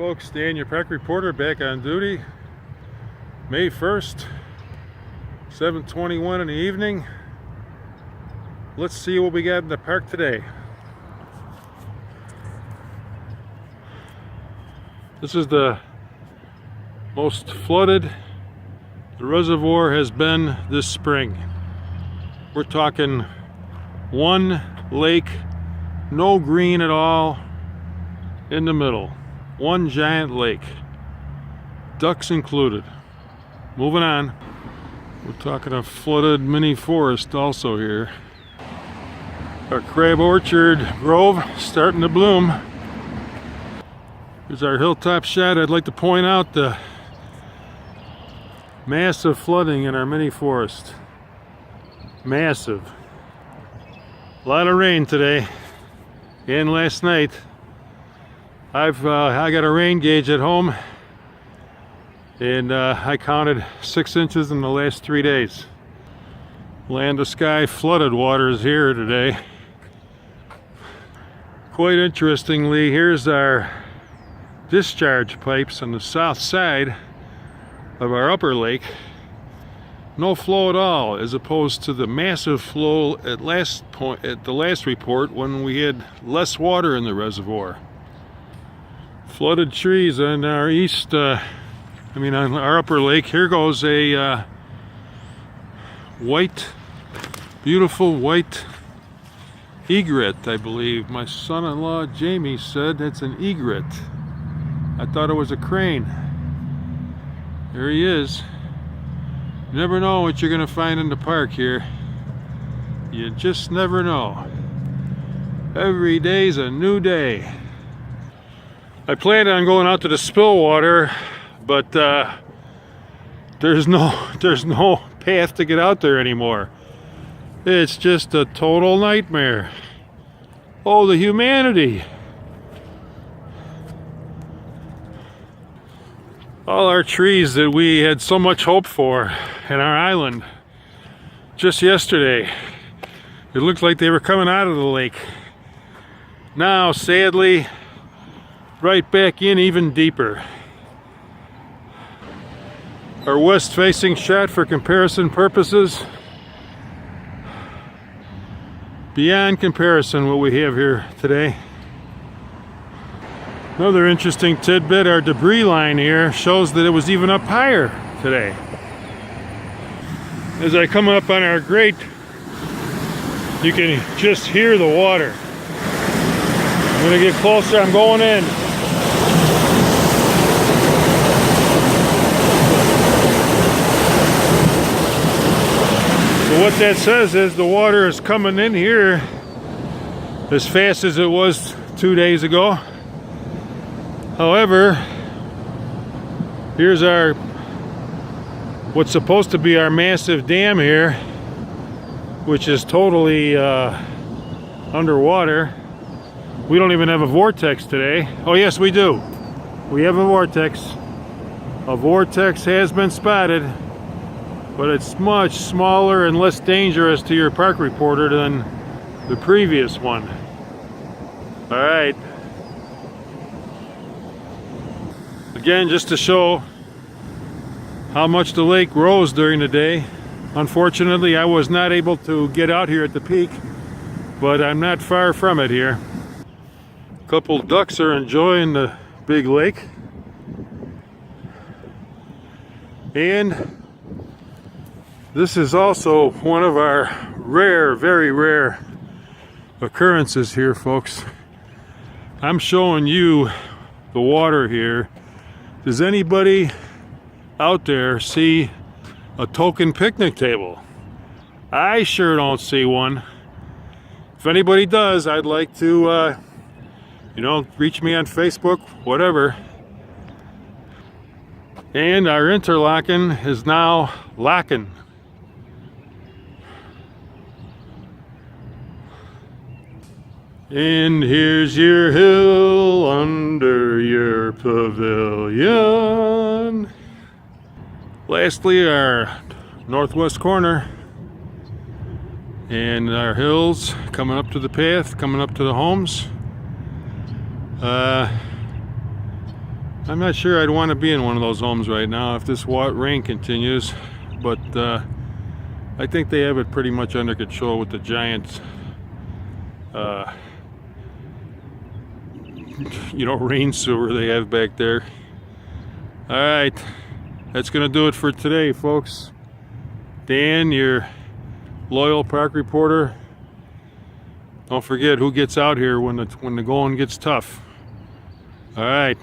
Folks, Dan, your park reporter, back on duty. May 1st, 7:21 in the evening. Let's see what we got in the park today. This is the most flooded the reservoir has been this spring. We're talking one lake, no green at all in the middle. One giant lake, ducks included. Moving on, we're talking a flooded mini forest also here. Our crab orchard grove starting to bloom. Here's our hilltop shot. I'd like to point out the massive flooding in our mini forest. Massive. A lot of rain today and last night. I got a rain gauge at home, and I counted 6 inches in the last 3 days. Land to sky flooded waters here today. Quite interestingly, here's our discharge pipes on the south side of our upper lake. No flow at all, as opposed to the massive flow at the last report when we had less water in the reservoir. Flooded trees on our on our upper lake. Here goes a beautiful white egret, I believe. My son-in-law Jamie said it's an egret. I thought it was a crane. There he is. You never know what you're gonna find in the park here. You just never know. Every day's a new day. I planned on going out to the spill water, but there's no path to get out there anymore. It's just a total nightmare. Oh, the humanity. All our trees that we had so much hope for in our island. Just yesterday, it looked like they were coming out of the lake. Now, sadly, right back in even deeper. Our west facing shot for comparison purposes. Beyond comparison what we have here today. Another interesting tidbit, our debris line here shows that it was even up higher today. As I come up on our grate, you can just hear the water. I'm gonna get closer, I'm going in. So what that says is the water is coming in here as fast as it was 2 days ago. However, here's our what's supposed to be our massive dam here, which is totally underwater. We don't even have a vortex today. Oh yes, we do. We have a vortex. A vortex has been spotted, but it's much smaller and less dangerous to your park reporter than the previous one. All right. Again, just to show how much the lake rose during the day. Unfortunately, I was not able to get out here at the peak, but I'm not far from it here. A couple ducks are enjoying the big lake. And this is also one of our rare, very rare occurrences here, folks. I'm showing you the water here. Does anybody out there see a token picnic table? I sure don't see one. If anybody does, I'd like to, reach me on Facebook, whatever. And our interlocking is now locking. And here's your hill under your pavilion. Lastly, our northwest corner and our hills coming up to the path, coming up to the homes. I'm not sure I'd want to be in one of those homes right now if this rain continues, but I think they have it pretty much under control with the giant rain sewer they have back there. All right, that's gonna do it for today, folks. Dan, your loyal park reporter. Don't forget who gets out here when the going gets tough. All right.